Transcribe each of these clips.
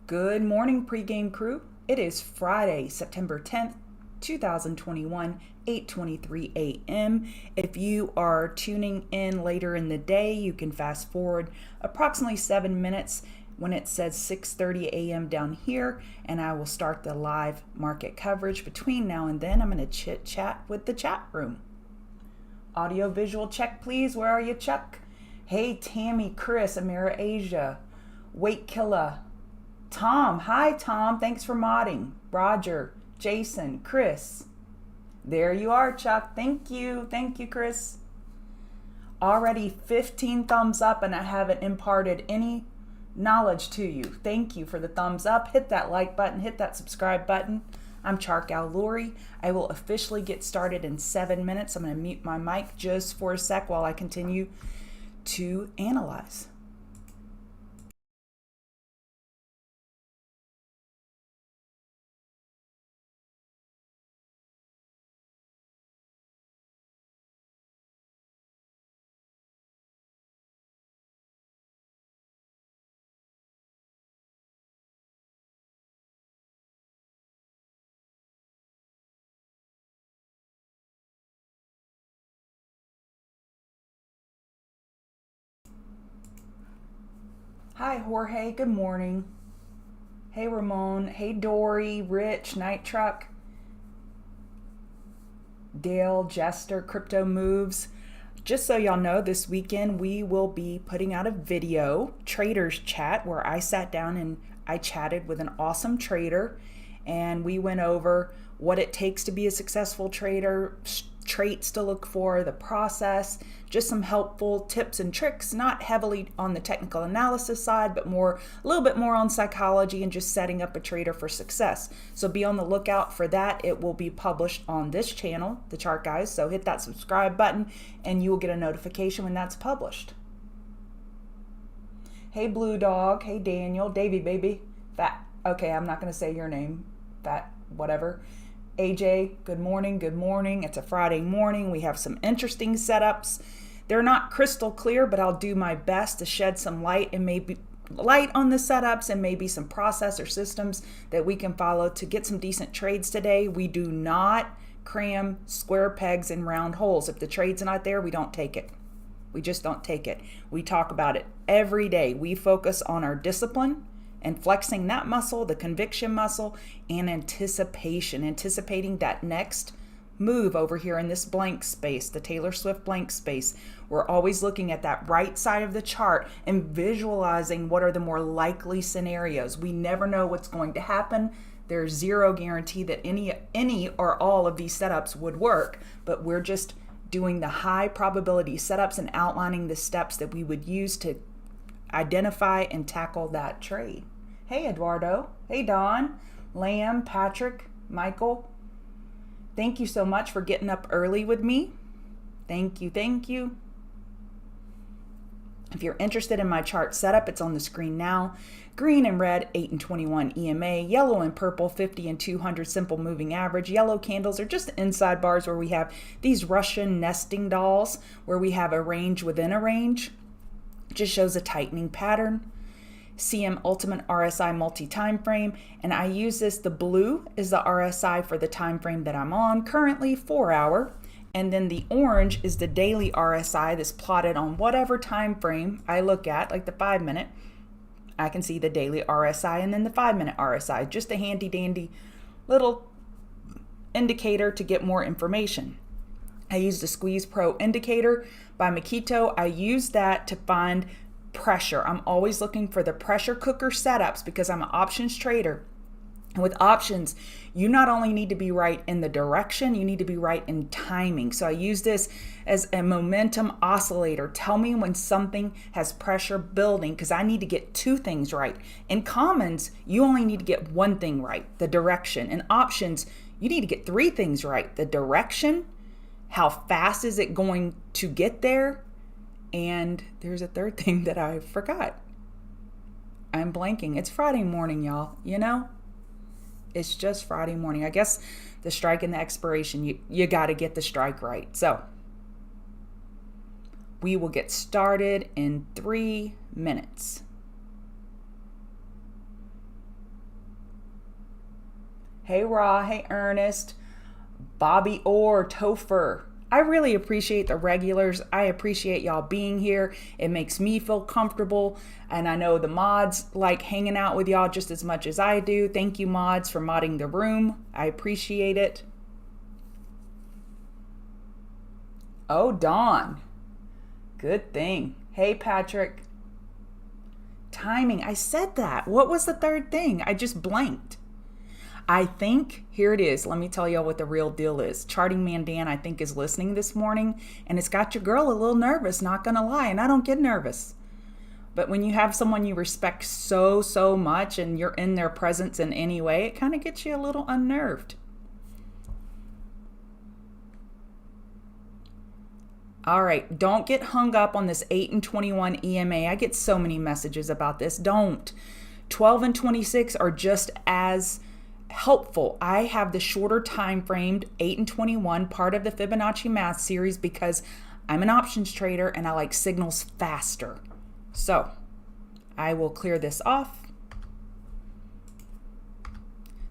Good morning, pregame crew. It is Friday, September 10th, 2021, 8:23 a.m. If you are tuning in later in the day, you can fast forward approximately 7 minutes when it says 6:30 a.m. down here, and I will start the live market coverage. Between now and then, I'm going to chit chat with the chat room. Audio visual check, please. Where are you, Chuck? Hey, Tammy, Chris, Amira, Asia, Wait Killa, Tom. Hi, Tom. Thanks for modding. Roger, Jason, Chris. There you are, Chuck. Thank you. Thank you, Chris. Already 15 thumbs up, and I haven't imparted any knowledge to you. Thank you for the thumbs up. Hit that like button. Hit that subscribe button. I'm Chark Al-Luri. I will officially get started in 7 minutes. I'm going to mute my mic just for a sec while I continue to analyze. Hi, Jorge. Good morning. Hey, Ramon. Hey, Dory, Rich, Night Truck, Dale, Jester, Crypto Moves. Just so y'all know, this weekend we will be putting out a video, Traders Chat, where I sat down and I chatted with an awesome trader, and we went over what it takes to be a successful trader, traits to look for, the process, just some helpful tips and tricks, not heavily on the technical analysis side, but a little bit more on psychology and just setting up a trader for success. So be on the lookout for that. It will be published on this channel, The Chart Guys. So hit that subscribe button and you will get a notification when that's published. Hey, Blue Dog. Hey, Daniel. Davy Baby. Fat. Okay, I'm not going to say your name. Fat, whatever. AJ, good morning, good morning. It's a Friday morning. We have some interesting setups. They're not crystal clear, but I'll do my best to shed some light and maybe light on the setups and maybe some process or systems that we can follow to get some decent trades today. We do not cram square pegs in round holes. If the trade's not there, we don't take it. We just don't take it. We talk about it every day. We focus on our discipline and flexing that muscle, the conviction muscle, and anticipating that next move over here in this blank space, the Taylor Swift blank space. We're always looking at that right side of the chart and visualizing what are the more likely scenarios. We never know what's going to happen. There's zero guarantee that any or all of these setups would work, but we're just doing the high probability setups and outlining the steps that we would use to identify and tackle that trade. Hey, Eduardo. Hey, Don, Lamb, Patrick, Michael. Thank you so much for getting up early with me. Thank you, thank you. If you're interested in my chart setup, it's on the screen now. Green and red, 8 and 21 EMA. Yellow and purple, 50 and 200 simple moving average. Yellow candles are just inside bars where we have these Russian nesting dolls, where we have a range within a range. Just shows a tightening pattern. CM Ultimate RSI multi-time frame, and I use this. The blue is the RSI for the time frame that I'm on, currently 4 hour, and then the orange is the daily RSI that's plotted on whatever time frame I look at, like the 5 minute. I can see the daily RSI and then the 5 minute RSI, just a handy dandy little indicator to get more information. I use the Squeeze Pro indicator by Makito. I use that to find pressure. I'm always looking for the pressure cooker setups because I'm an options trader. And with options, you not only need to be right in the direction, you need to be right in timing. So I use this as a momentum oscillator. Tell me when something has pressure building, because I need to get two things right. In commons, you only need to get one thing right, the direction. In options, you need to get three things right, the direction, how fast is it going to get there? And there's a third thing that I forgot. I'm blanking. It's Friday morning, y'all. You know, it's just Friday morning. I guess the strike and the expiration, you got to get the strike right. So we will get started in 3 minutes. Hey Ra, hey Ernest, Bobby Orr, Topher. I really appreciate the regulars. I appreciate y'all being here. It makes me feel comfortable. And I know the mods like hanging out with y'all just as much as I do. Thank you, mods, for modding the room. I appreciate it. Oh, Dawn. Good thing. Hey, Patrick. Timing. I said that. What was the third thing? I just blanked. I think, here it is. Let me tell y'all what the real deal is. Charting Man Dan, I think, is listening this morning, and it's got your girl a little nervous, not gonna lie, and I don't get nervous. But when you have someone you respect so much and you're in their presence in any way, it kind of gets you a little unnerved. All right, don't get hung up on this 8 and 21 EMA. I get so many messages about this. Don't. 12 and 26 are just as helpful. I have the shorter time framed 8 and 21 part of the Fibonacci math series because I'm an options trader and I like signals faster. So I will clear this off.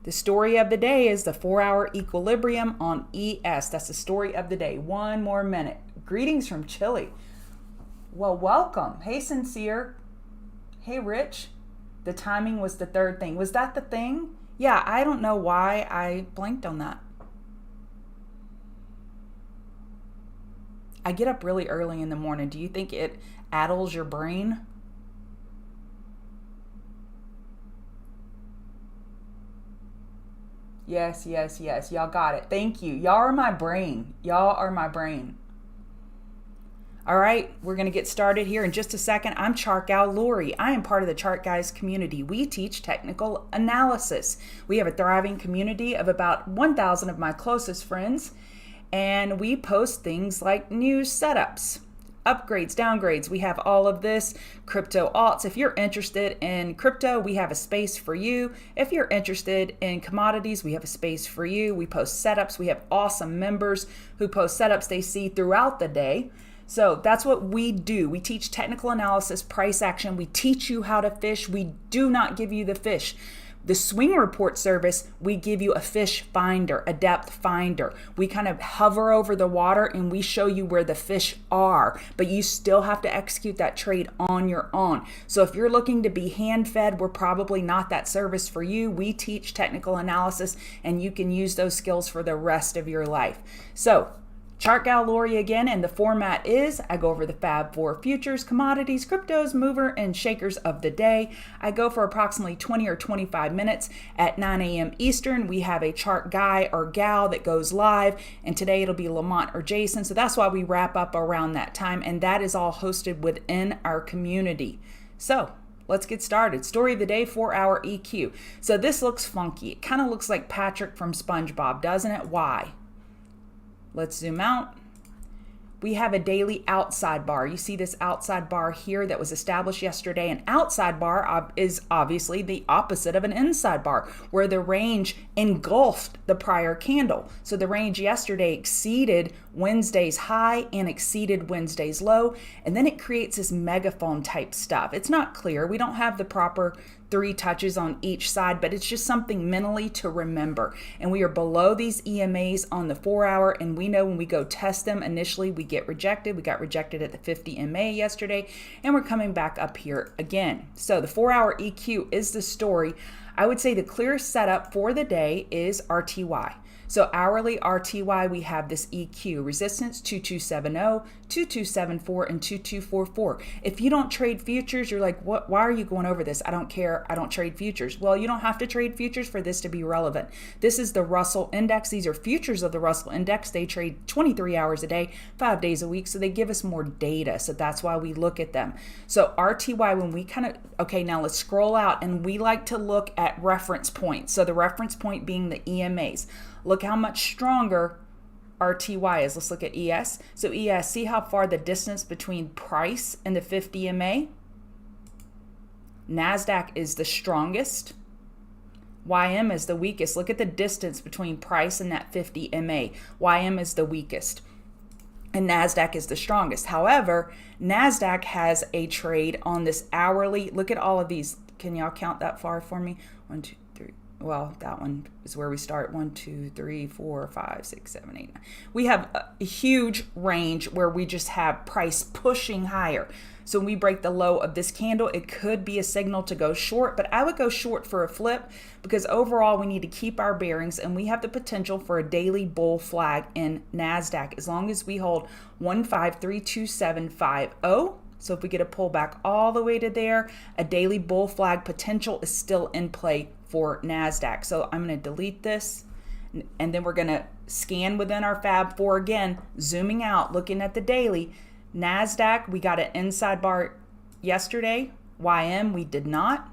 The story of the day is the 4-hour equilibrium on ES. That's the story of the day. One more minute. Greetings from Chile. Well, welcome. Hey, Sincere. Hey, Rich. The timing was the third thing. Was that the thing? Yeah, I don't know why I blanked on that. I get up really early in the morning. Do you think it addles your brain? Yes. Y'all got it. Thank you. Y'all are my brain. All right, we're going to get started here in just a second. I'm Charkow Lori. I am part of the Chart Guys community. We teach technical analysis. We have a thriving community of about 1,000 of my closest friends, and we post things like news setups, upgrades, downgrades. We have all of this. Crypto alts. If you're interested in crypto, we have a space for you. If you're interested in commodities, we have a space for you. We post setups. We have awesome members who post setups they see throughout the day. So that's what we do. We teach technical analysis, price action. We teach you how to fish. We do not give you the fish. The swing report service, we give you a fish finder, a depth finder. We kind of hover over the water and we show you where the fish are, but you still have to execute that trade on your own. So if you're looking to be hand fed, we're probably not that service for you. We teach technical analysis and you can use those skills for the rest of your life. So Chart Gal Lori again, and the format is I go over the Fab 4 futures, commodities, cryptos, mover, and shakers of the day. I go for approximately 20 or 25 minutes. At 9 a.m. Eastern, we have a chart guy or gal that goes live, and today it'll be Lamont or Jason, so that's why we wrap up around that time, and that is all hosted within our community. So let's get started. Story of the day, 4-hour EQ. So this looks funky. It kind of looks like Patrick from SpongeBob, doesn't it? Why? Let's zoom out. We have a daily outside bar. You see this outside bar here that was established yesterday. An outside bar is obviously the opposite of an inside bar, where the range engulfed the prior candle. So the range yesterday exceeded Wednesday's high and exceeded Wednesday's low, and then it creates this megaphone type stuff. It's not clear. We don't have the proper 3 touches on each side, but it's just something mentally to remember. And we are below these EMAs on the 4-hour, and we know when we go test them initially, we get rejected. We got rejected at the 50 MA yesterday, and we're coming back up here again. So the 4-hour EQ is the story. I would say the clearest setup for the day is RTY. So hourly RTY, we have this EQ, resistance 2270, 2274, and 2244. If you don't trade futures, you're like, what? Why are you going over this? I don't care. I don't trade futures. Well, you don't have to trade futures for this to be relevant. This is the Russell Index. These are futures of the Russell Index. They trade 23 hours a day, 5 days a week. So they give us more data. So that's why we look at them. So RTY, when we kind of, okay, now let's scroll out, and we like to look at reference points. So the reference point being the EMAs. Look how much stronger RTY is. Let's look at ES. So ES, see how far the distance between price and the 50 MA? Nasdaq is the strongest. YM is the weakest. Look at the distance between price and that 50 MA. YM is the weakest. And Nasdaq is the strongest. However, Nasdaq has a trade on this hourly. Look at all of these. Can y'all count that far for me? 1, 2, 3, well, that one is where we start. 1, 2, 3, 4, 5, 6, 7, 8, 9. We have a huge range where we just have price pushing higher. So when we break the low of this candle, it could be a signal to go short, but I would go short for a flip because overall we need to keep our bearings and we have the potential for a daily bull flag in Nasdaq as long as we hold 1532.750. So if we get a pullback all the way to there, a daily bull flag potential is still in play for Nasdaq. So I'm going to delete this and then we're going to scan within our Fab 4 again, zooming out, looking at the daily. Nasdaq, we got an inside bar yesterday. YM, we did not.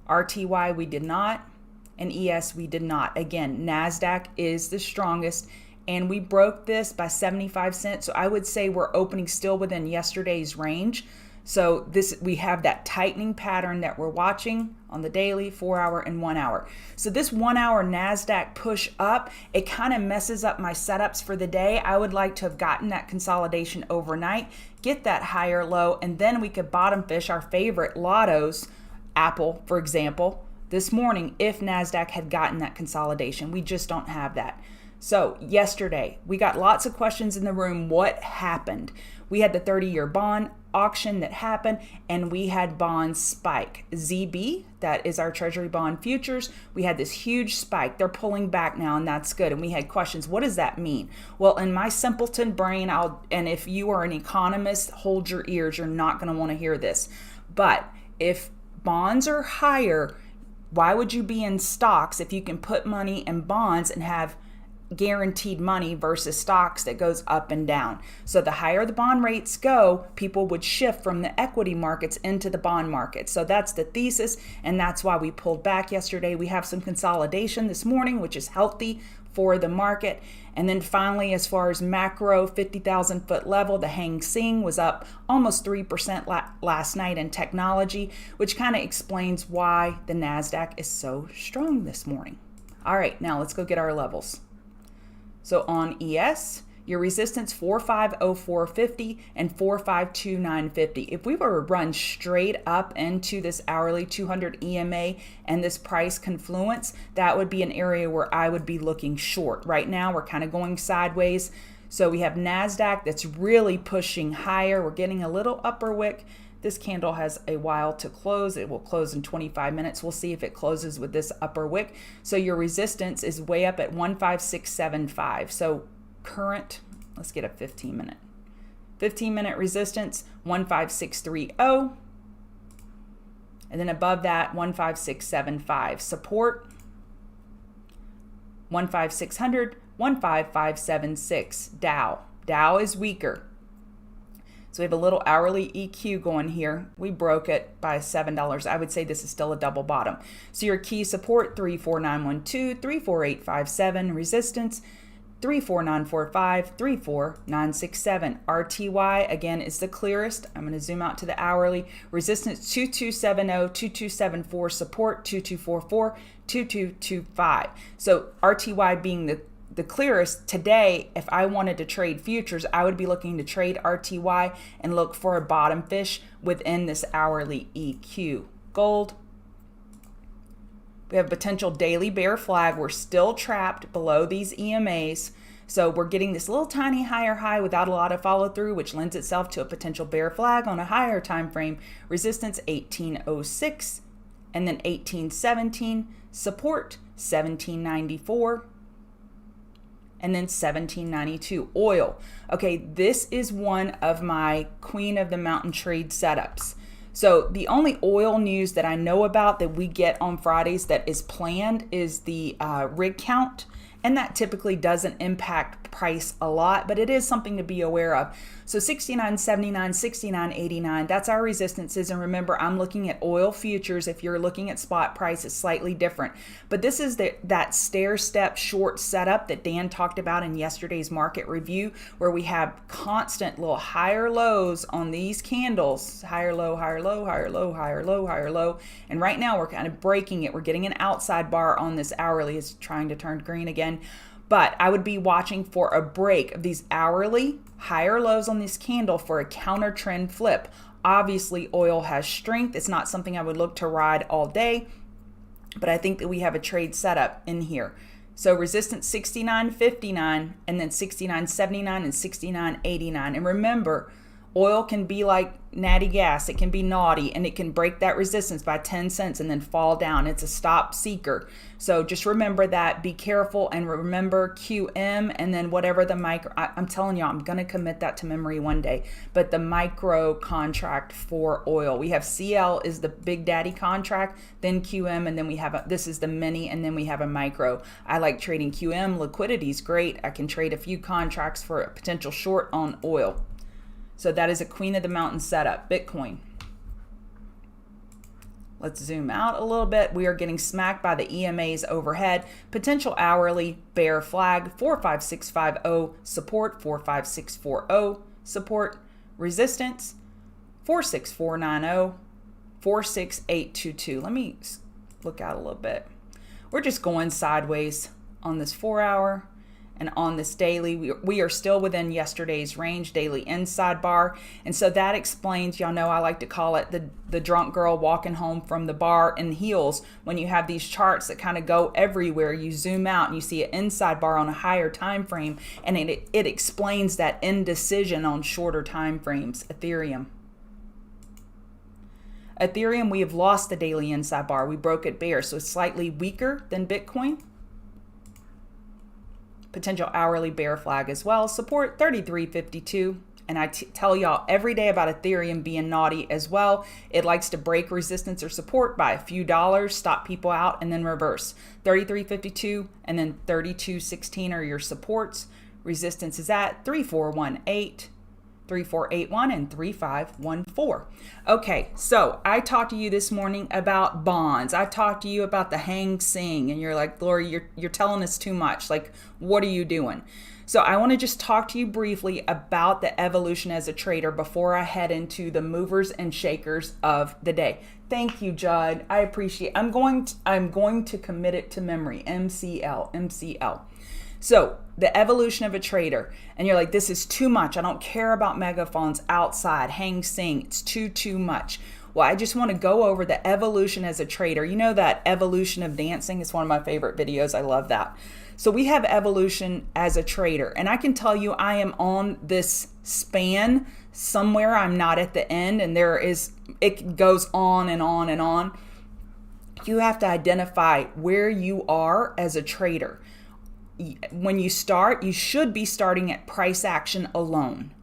RTY, we did not. And ES, we did not. Again, Nasdaq is the strongest. And we broke this by 75 cents. So I would say we're opening still within yesterday's range. So we have that tightening pattern that we're watching on the daily, 4 hour and 1 hour. So this 1 hour Nasdaq push up, it kind of messes up my setups for the day. I would like to have gotten that consolidation overnight, get that higher low, and then we could bottom fish our favorite lottos, Apple, for example, this morning if Nasdaq had gotten that consolidation. We just don't have that. So yesterday, we got lots of questions in the room. What happened? We had the 30-year bond auction that happened, and we had bonds spike. ZB, that is our Treasury bond futures, we had this huge spike. They're pulling back now, and that's good. And we had questions. What does that mean? Well, in my simpleton brain, and if you are an economist, hold your ears. You're not going to want to hear this. But if bonds are higher, why would you be in stocks if you can put money in bonds and have guaranteed money versus stocks that goes up and down? So the higher the bond rates go, people would shift from the equity markets into the bond market. So that's the thesis, and that's why we pulled back yesterday. We have some consolidation this morning, which is healthy for the market. And then finally, as far as macro 50,000 foot level, the Hang Seng was up almost 3% last night in technology, which kind of explains why the Nasdaq is so strong this morning. All right, now let's go get our levels. So on ES, your resistance 4504.50 and 452.950. If we were to run straight up into this hourly 200 EMA and this price confluence, that would be an area where I would be looking short. Right now, we're kind of going sideways. So we have Nasdaq that's really pushing higher. We're getting a little upper wick. This candle has a while to close. It will close in 25 minutes. We'll see if it closes with this upper wick. So your resistance is way up at 15675. So current, let's get a 15-minute. 15-minute resistance, 15630. And then above that, 15675. Support, 15600, 15576. Dow. Dow is weaker. So we have a little hourly EQ going here. We broke it by $7. I would say this is still a double bottom. So your key support, 34912, 34857. Resistance, 34945, 34967. RTY, again, is the clearest. I'm going to zoom out to the hourly. Resistance, 2270, 2274. Support, 2244, 2225. So RTY being the clearest today, if I wanted to trade futures, I would be looking to trade RTY and look for a bottom fish within this hourly EQ. Gold, we have a potential daily bear flag. We're still trapped below these EMAs. So we're getting this little tiny higher high without a lot of follow through, which lends itself to a potential bear flag on a higher time frame. Resistance 1806 and then 1817. Support 1794. And then 1792. Oil. Okay, this is one of my Queen of the Mountain trade setups. So the only oil news that I know about that we get on Fridays that is planned is the rig count. And that typically doesn't impact price a lot, but it is something to be aware of. So 69.79, 69.89, that's our resistances. And remember, I'm looking at oil futures. If you're looking at spot price, it's slightly different. But this is that stair-step short setup that Dan talked about in yesterday's market review, where we have constant little higher lows on these candles. Higher low, higher low, higher low, higher low, higher low. And right now we're kind of breaking it. We're getting an outside bar on this hourly. It's trying to turn green again. But I would be watching for a break of these hourly higher lows on this candle for a counter trend flip. Obviously, oil has strength. It's not something I would look to ride all day. but I think that we have a trade setup in here. So resistance 69.59, and then 69.79 and 69.89. And remember, oil can be like natty gas. It can be naughty, and it can break that resistance by 10 cents and then fall down. It's a stop seeker. So just remember that. Be careful, and remember QM, and then whatever the micro, I'm telling you, I'm going to commit that to memory one day. But the micro contract for oil, we have CL is the big daddy contract, then QM, and then we have this is the mini, and then we have a micro. I like trading QM. Liquidity is great. I can trade a few contracts for a potential short on oil. So that is a Queen of the Mountain setup, Bitcoin. Let's zoom out a little bit. We are getting smacked by the EMAs overhead. Potential hourly bear flag, 45650 support, 45640 support, resistance, 46490, 46822. Let me look out a little bit. We're just going sideways on this 4 hour. And on this daily, we are still within yesterday's range, daily inside bar. And so that explains, y'all know I like to call it the drunk girl walking home from the bar in heels. When you have these charts that kind of go everywhere, you zoom out and you see an inside bar on a higher time frame, and it explains that indecision on shorter time frames. Ethereum, we have lost the daily inside bar. We broke it bare, so it's slightly weaker than Bitcoin. Potential hourly bear flag as well. Support 33.52. And I tell y'all every day about Ethereum being naughty as well. It likes to break resistance or support by a few dollars, stop people out, and then reverse. 33.52 and then 32.16 are your supports. Resistance is at 3418. 3481 and 3514. Okay, so I talked to you this morning about bonds. I talked to you about the Hang Seng, and you're like, Lori, you're telling us too much. Like, what are you doing? So I want to just talk to you briefly about the evolution as a trader before I head into the movers and shakers of the day. Thank you, Judd. I appreciate it. I'm going to commit it to memory. MCL. So the evolution of a trader, and you're like, this is too much. I don't care about megaphones outside, Hang Seng. It's too much. Well, I just want to go over the evolution as a trader. You know that evolution of dancing is one of my favorite videos. I love that. So we have evolution as a trader, and I can tell you I am on this span somewhere. I'm not at the end, and it goes on and on and on. You have to identify where you are as a trader. When you start, you should be starting at price action alone.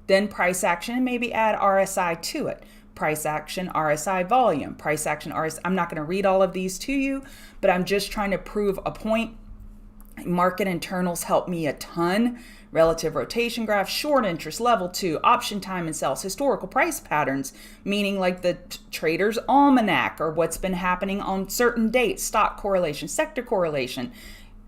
Then price action, and maybe add RSI to it. Price action, RSI volume, price action, RSI. I'm not going to read all of these to you, but I'm just trying to prove a point. Market internals help me a ton. Relative rotation graph, short interest, level 2, option time and sales, historical price patterns, meaning like the trader's almanac or what's been happening on certain dates, stock correlation, sector correlation,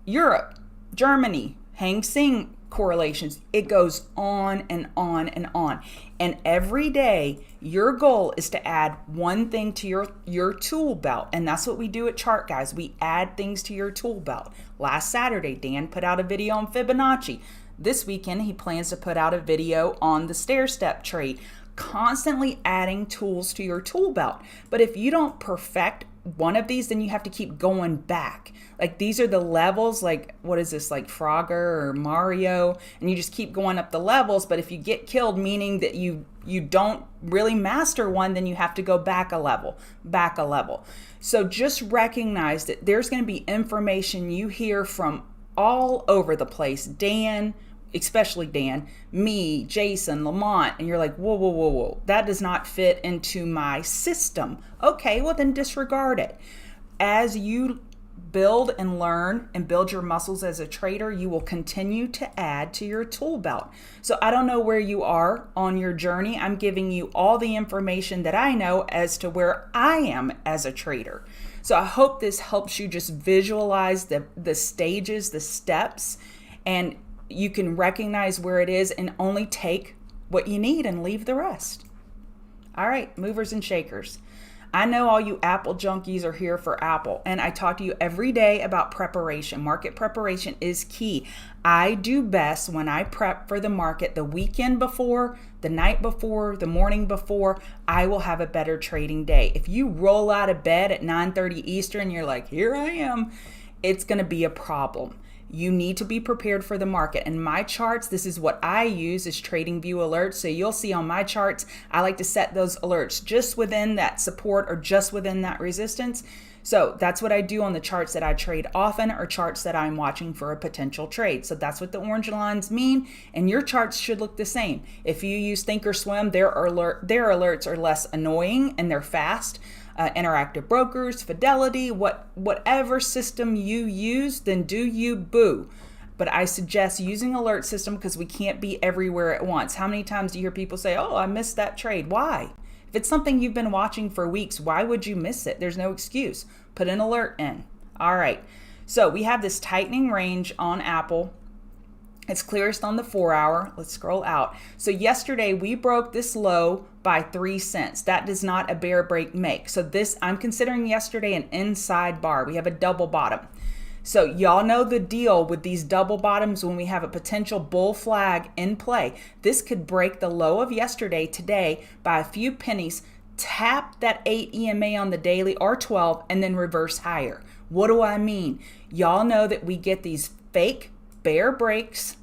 Europe, Germany, Hang Seng correlations. It goes on and on and on. And every day, your goal is to add one thing to your tool belt. And that's what we do at Chart Guys. We add things to your tool belt. Last Saturday, Dan put out a video on Fibonacci. This weekend, he plans to put out a video on the stair-step trade. Constantly adding tools to your tool belt. But if you don't perfect one of these, then you have to keep going back. Like these are the levels, like what is this, like Frogger or Mario, and you just keep going up the levels. But if you get killed, meaning that you don't really master one, then you have to go back a level. So just recognize that there's going to be information you hear from all over the place. Dan, especially Dan, me, Jason, Lamont, and you're like, whoa, that does not fit into my system. Okay, well then disregard it. As you build and learn and build your muscles as a trader, you will continue to add to your tool belt. So I don't know where you are on your journey. I'm giving you all the information that I know as to where I am as a trader. So I hope this helps you just visualize the stages, the steps, and you can recognize where it is and only take what you need and leave the rest. All right, movers and shakers. I know all you Apple junkies are here for Apple, and I talk to you every day about preparation. Market preparation is key. I do best when I prep for the market the weekend before, the night before, the morning before. I will have a better trading day. If you roll out of bed at 9:30 Eastern, you're like, here I am, it's going to be a problem. You need to be prepared for the market. And my charts, this is what I use, is trading view alerts. So you'll see on my charts, I like to set those alerts just within that support or just within that resistance. So that's what I do on the charts that I trade often, or charts that I'm watching for a potential trade. So that's what the orange lines mean. And your charts should look the same. If you use Thinkorswim, their alerts are less annoying and they're fast. Interactive Brokers, Fidelity, whatever system you use, then do you, boo. But I suggest using alert system because we can't be everywhere at once. How many times do you hear people say, oh, I missed that trade? Why? If it's something you've been watching for weeks, why would you miss it? There's no excuse. Put an alert in. All right. So we have this tightening range on Apple. It's clearest on the 4-hour. Let's scroll out. So yesterday we broke this low by 3 cents. That does not a bear break make. So this, I'm considering yesterday an inside bar. We have a double bottom. So y'all know the deal with these double bottoms when we have a potential bull flag in play. This could break the low of yesterday today by a few pennies, tap that 8 EMA on the daily or 12, and then reverse higher. What do I mean? Y'all know that we get these fake bear breaks,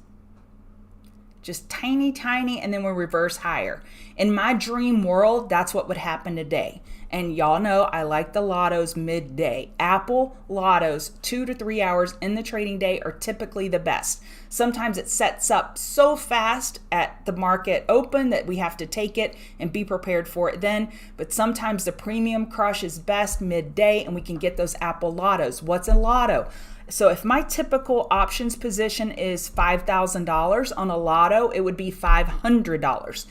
just tiny, and then we reverse higher. In my dream world, that's what would happen today. And y'all know I like the lottos midday. Apple lottos 2 to 3 hours in the trading day are typically the best. Sometimes it sets up so fast at the market open that we have to take it and be prepared for it then. But sometimes the premium crush is best midday and we can get those Apple lottos. What's a lotto? So if my typical options position is $5,000 on a lotto, it would be $500.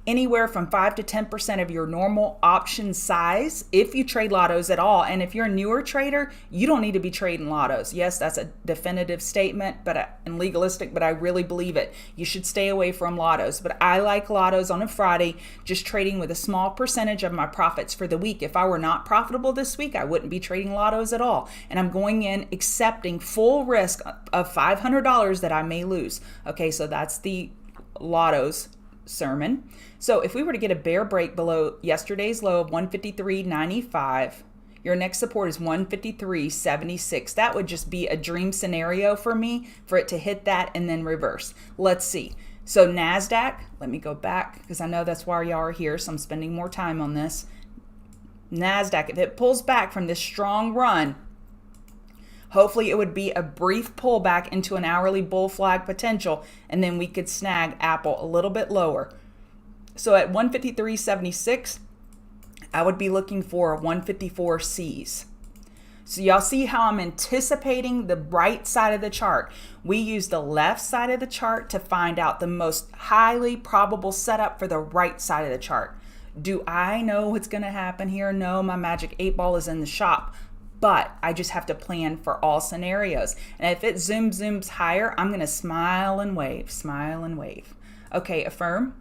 Anywhere from 5 to 10% of your normal option size if you trade lottos at all. And if you're a newer trader, you don't need to be trading lottos. Yes, that's a definitive statement and legalistic, but I really believe it. You should stay away from lottos. But I like lottos on a Friday, just trading with a small percentage of my profits for the week. If I were not profitable this week, I wouldn't be trading lottos at all. And I'm going in accepting full risk of $500 that I may lose. Okay, so that's the lottos sermon. So if we were to get a bear break below yesterday's low of 153.95, your next support is 153.76. That would just be a dream scenario for me, for it to hit that and then reverse. Let's see. So Nasdaq, let me go back because I know that's why y'all are here, so I'm spending more time on this. Nasdaq, if it pulls back from this strong run, hopefully it would be a brief pullback into an hourly bull flag potential, and then we could snag Apple a little bit lower. So at 153.76, I would be looking for 154 Cs. So y'all see how I'm anticipating the right side of the chart. We use the left side of the chart to find out the most highly probable setup for the right side of the chart. Do I know what's going to happen here? No, my magic 8 ball is in the shop. But I just have to plan for all scenarios. And if it zooms higher, I'm going to smile and wave. Okay, Affirm.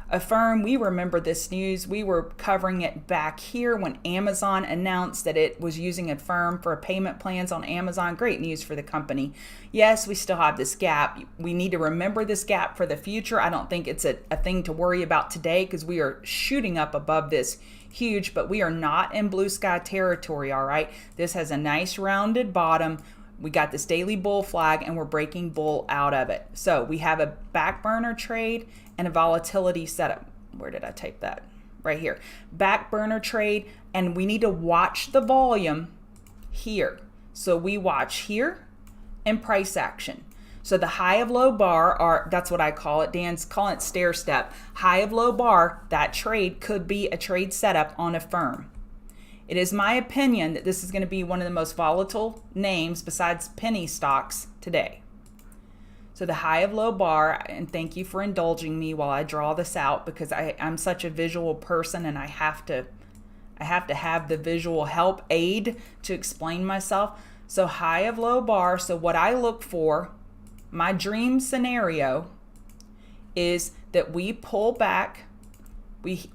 Affirm, we remember this news. We were covering it back here when Amazon announced that it was using Affirm for payment plans on Amazon. Great news for the company. Yes, we still have this gap. We need to remember this gap for the future. I don't think it's a thing to worry about today because we are shooting up above this huge, but we are not in blue sky territory, all right? This has a nice rounded bottom. We got this daily bull flag and we're breaking bull out of it. So we have a back burner trade and a volatility setup. Where did I type that? Right here. Back burner trade, and we need to watch the volume here. So we watch here and price action. So the high of low bar are, that's what I call it. Dan's calling it stair step. High of low bar, that trade could be a trade setup on Affirm. It is my opinion that this is going to be one of the most volatile names besides penny stocks today. So the high of low bar, and thank you for indulging me while I draw this out because I'm such a visual person and I have to have the visual help aid to explain myself. So high of low bar, so what I look for, my dream scenario is that we pull back,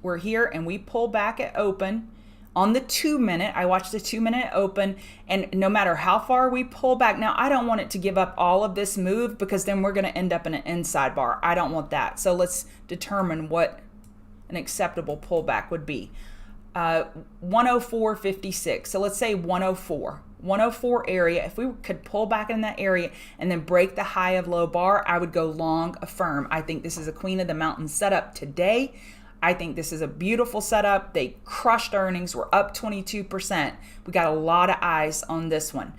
we're here and we pull back at open On the 2-minute, I watched the 2-minute open, and no matter how far we pull back, now I don't want it to give up all of this move because then we're going to end up in an inside bar. I don't want that. So let's determine what an acceptable pullback would be. 104.56. So let's say 104 area. If we could pull back in that area and then break the high of low bar, I would go long Affirm. I think this is a Queen of the Mountain setup today. I think this is a beautiful setup. They crushed earnings. We're up 22%. We got a lot of eyes on this one.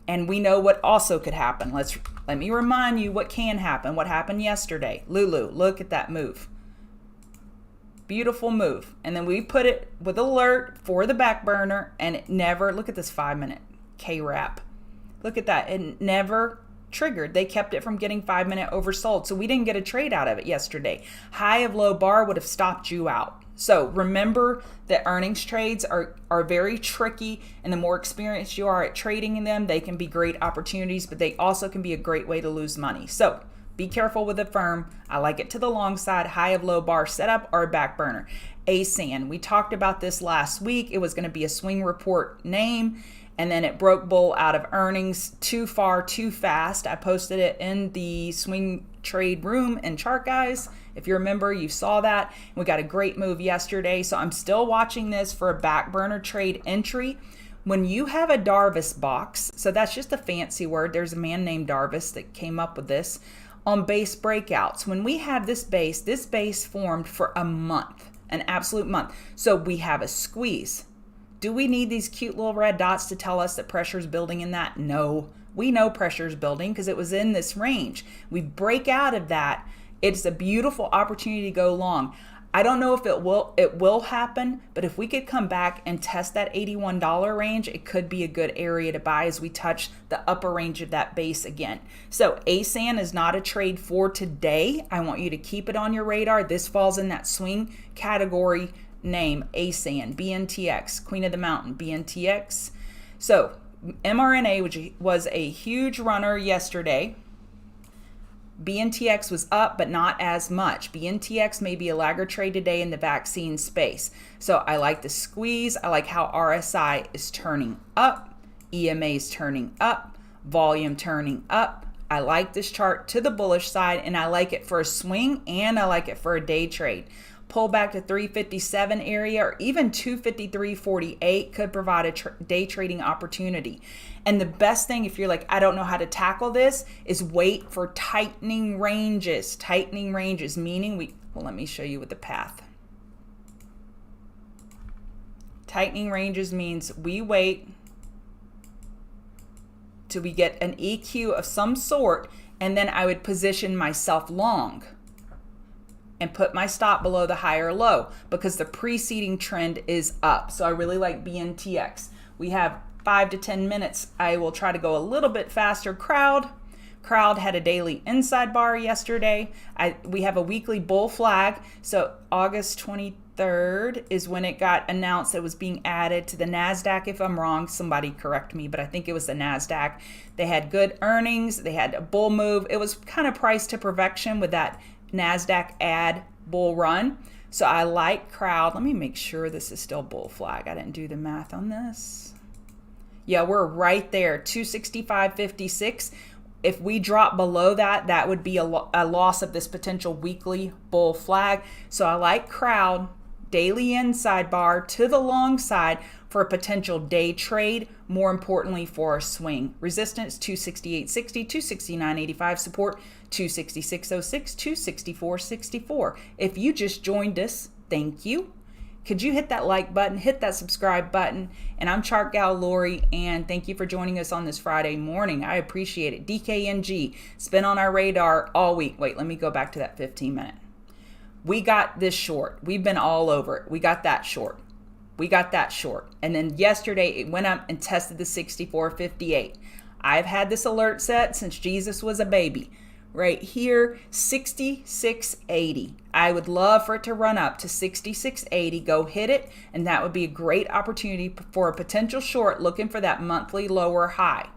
And we know what also could happen. Let me remind you what can happen. What happened yesterday? Lulu, look at that move. Beautiful move. And then we put it with alert for the back burner, and it never, look at this 5-minute K-wrap. Look at that. It never triggered. They kept it from getting 5-minute oversold. So we didn't get a trade out of it yesterday. High of low bar would have stopped you out. So remember that earnings trades are very tricky, and the more experienced you are at trading in them, they can be great opportunities, but they also can be a great way to lose money. So be careful with Affirm. I like it to the long side, high of low bar setup or back burner. ASAN, we talked about this last week. It was going to be a swing report name, and then it broke bull out of earnings too far, too fast. I posted it in the swing trade room and chart guys. If you remember, you saw that. We got a great move yesterday. So I'm still watching this for a back burner trade entry. When you have a Darvis box, so that's just a fancy word. There's a man named Darvis that came up with this on base breakouts. When we have this base formed for a month, an absolute month. So we have a squeeze. Do we need these cute little red dots to tell us that pressure is building in that? No. We know pressure is building because it was in this range. We break out of that. It's a beautiful opportunity to go long. I don't know if it will happen, but if we could come back and test that $81 range, it could be a good area to buy as we touch the upper range of that base again. So ASAN is not a trade for today. I want you to keep it on your radar. This falls in that swing category name, ASAN, BNTX, Queen of the Mountain, BNTX. So mRNA, which was a huge runner yesterday, BNTX was up, but not as much. BNTX may be a laggard trade today in the vaccine space. So I like the squeeze. I like how RSI is turning up. EMA is turning up. Volume turning up. I like this chart to the bullish side, and I like it for a swing, and I like it for a day trade. Pull back to 357 area or even 253.48 could provide a day trading opportunity. And the best thing, if you're like, I don't know how to tackle this, is wait for tightening ranges. Tightening ranges, meaning let me show you with the path. Tightening ranges means we wait till we get an EQ of some sort, and then I would position myself long and put my stop below the higher low because the preceding trend is up. So I really like BNTX. We have 5 to 10 minutes. I will try to go a little bit faster. Crowd had a daily inside bar yesterday. We have a weekly bull flag. So August 23rd is when it got announced it was being added to the Nasdaq. If I'm wrong, somebody correct me, but I think it was the Nasdaq. They had good earnings. They had a bull move. It was kind of priced to perfection with that Nasdaq add bull run. So I like crowd. Let me make sure this is still bull flag. I didn't do the math on this. Yeah, we're right there, 265.56. If we drop below that, that would be a loss of this potential weekly bull flag. So I like crowd, daily inside bar to the long side for a potential day trade, more importantly for a swing. Resistance 268.60, 269.85, support 266.06, 264.64. If you just joined us, thank you. Could you hit that like button, hit that subscribe button? And I'm Chart Gal Lori, and thank you for joining us on this Friday morning. I appreciate it. DKNG, it's been on our radar all week. Wait, let me go back to that 15-minute. We got this short. We've been all over it. We got that short. We got that short. And then yesterday it went up and tested the 64.58. I've had this alert set since Jesus was a baby. Right here, 66.80. I would love for it to run up to 66.80. Go hit it, and that would be a great opportunity for a potential short looking for that monthly lower high.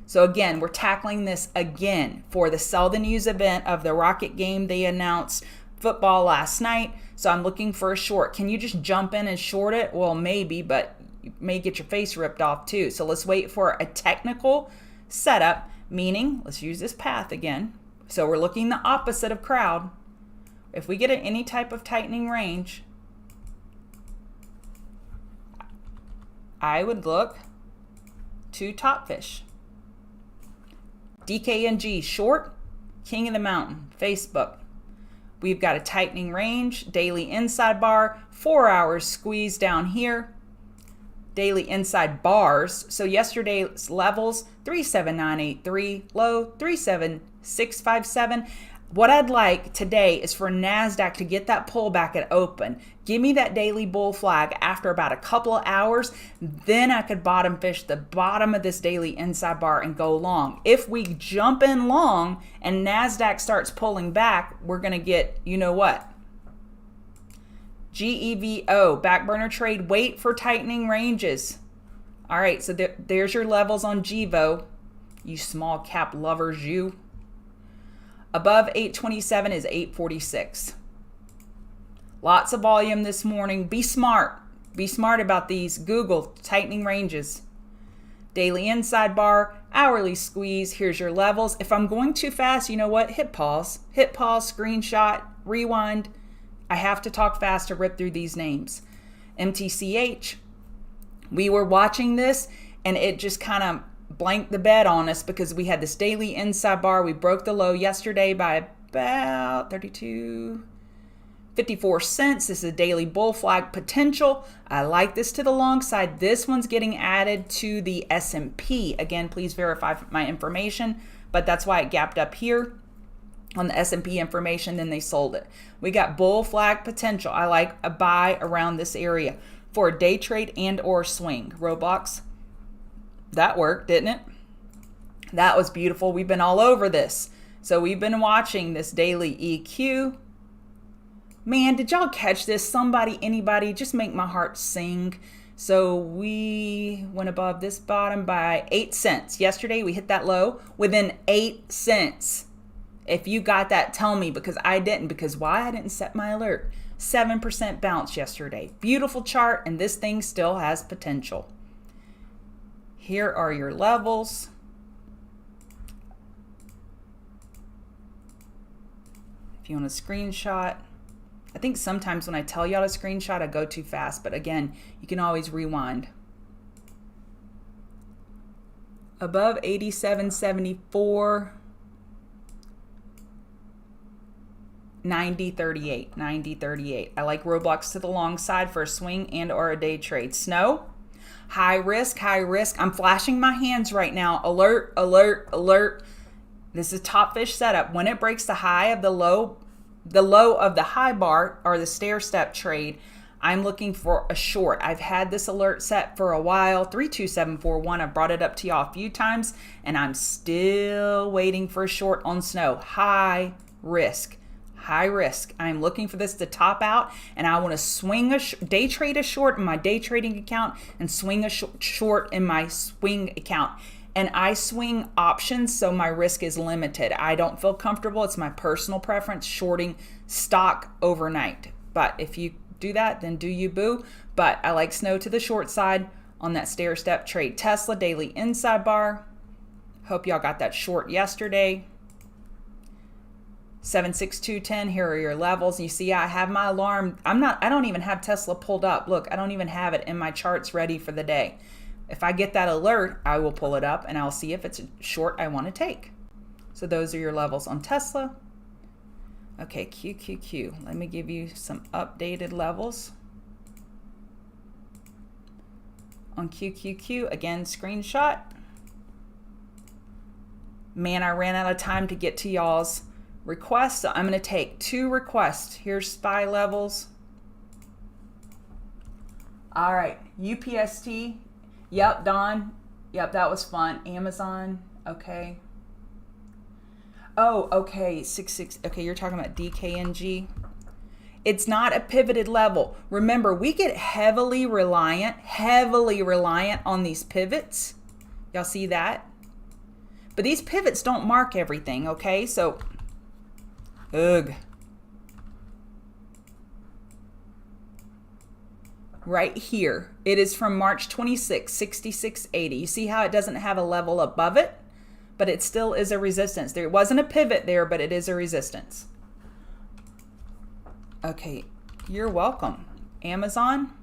So again, we're tackling this again for the Sell the News event of the Rocket game they announced football last night, so I'm looking for a short. Can you just jump in and short it? Well, maybe, but you may get your face ripped off too. So let's wait for a technical setup, meaning let's use this path again. So we're looking the opposite of crowd. If we get any type of tightening range, I would look to top fish. DKNG short, King of the Mountain, Facebook. We've got a tightening range, daily inside bar, 4 hours squeeze down here, daily inside bars. So yesterday's levels, 37983, low 37657. What I'd like today is for Nasdaq to get that pullback at open. Give me that daily bull flag after about a couple of hours. Then I could bottom fish the bottom of this daily inside bar and go long. If we jump in long and Nasdaq starts pulling back, we're going to get, you know what? GEVO, back burner trade, wait for tightening ranges. All right, so there's your levels on GEVO. You small cap lovers, you. Above 827 is 846. Lots of volume this morning. Be smart. Be smart about these. Google tightening ranges. Daily inside bar, hourly squeeze. Here's your levels. If I'm going too fast, you know what? Hit pause. Hit pause, screenshot, rewind. I have to talk fast to rip through these names. MTCH. We were watching this and it just kind of blanked the bed on us because we had this daily inside bar. We broke the low yesterday by about 32.54 cents. This is a daily bull flag potential. I like this to the long side. This one's getting added to the S&P. Again, please verify my information, but that's why it gapped up here on the S&P information. Then they sold it. We got bull flag potential. I like a buy around this area for a day trade and or swing. Roblox. That worked, didn't it? That was beautiful. We've been all over this. So we've been watching this daily EQ. Man, did y'all catch this? Somebody, anybody, just make my heart sing. So we went above this bottom by 8 cents. Yesterday we hit that low within 8 cents. If you got that, tell me, because I didn't. Because why? I didn't set my alert. 7% bounce yesterday. Beautiful chart, and this thing still has potential. Here are your levels. If you want a screenshot, I think sometimes when I tell y'all to screenshot, I go too fast, but again, you can always rewind. Above 87.74, 90.38, 90.38. I like Roblox to the long side for a swing and or a day trade. Snow. High risk, high risk. I'm flashing my hands right now. Alert, alert, alert. This is top fish setup. When it breaks the high of the low of the high bar or the stair step trade, I'm looking for a short. I've had this alert set for a while. 32741. I brought it up to y'all a few times, and I'm still waiting for a short on snow. High risk. High risk. I'm looking for this to top out, and I want to swing day trade a short in my day trading account and swing a short in my swing account. And I swing options, so my risk is limited. I don't feel comfortable. It's my personal preference shorting stock overnight. But if you do that, then do you, boo. But I like snow to the short side on that stair step trade. Tesla daily inside bar. Hope y'all got that short yesterday. 76210, here are your levels. You see, I have my alarm. I don't even have Tesla pulled up. Look, I don't even have it in my charts ready for the day. If I get that alert, I will pull it up and I'll see if it's a short I want to take. So those are your levels on Tesla. Okay, QQQ. Let me give you some updated levels. On QQQ, again, screenshot. Man, I ran out of time to get to y'all's requests, so I'm going to take 2 requests. Here's SPY levels. All right, UPST. Yep, Don. Yep, that was fun. Amazon. Okay. Oh, okay. 66. Okay, you're talking about DKNG. It's not a pivoted level. Remember, we get heavily reliant on these pivots. Y'all see that? But these pivots don't mark everything, okay? So, ugh. right here. It is from March 26, 66.80. You see how it doesn't have a level above it, but it still is a resistance. There wasn't a pivot there, but it is a resistance. Okay, you're welcome. Amazon.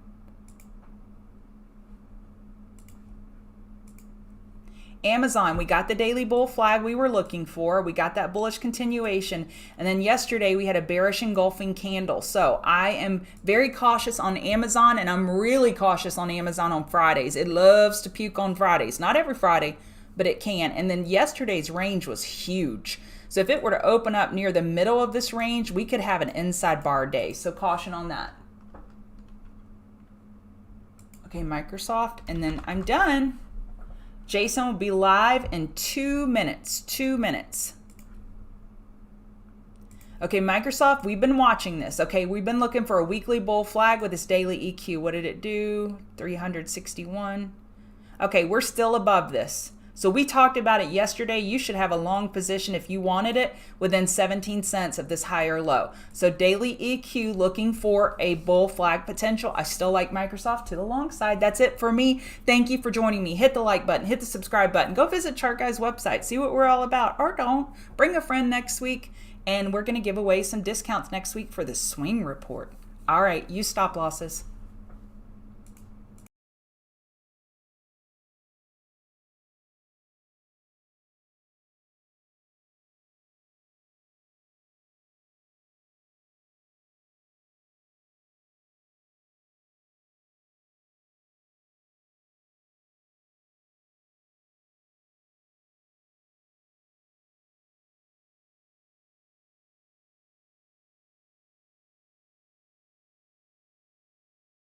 Amazon, we got the daily bull flag we were looking for. We got that bullish continuation. And then yesterday we had a bearish engulfing candle. So I am very cautious on Amazon, and I'm really cautious on Amazon on Fridays. It loves to puke on Fridays. Not every Friday, but it can. And then yesterday's range was huge. So if it were to open up near the middle of this range, we could have an inside bar day. So caution on that. Okay, Microsoft, and then I'm done. Jason will be live in 2 minutes. 2 minutes. Okay, Microsoft, we've been watching this. Okay, we've been looking for a weekly bull flag with this daily EQ. What did it do? 361. Okay, we're still above this. So we talked about it yesterday. You should have a long position if you wanted it within 17 cents of this higher low. So daily EQ looking for a bull flag potential. I still like Microsoft to the long side. That's it for me. Thank you for joining me. Hit the like button, hit the subscribe button. Go visit Chart Guy's website. See what we're all about, or don't. Bring a friend next week, and we're going to give away some discounts next week for the swing report. All right, use stop losses.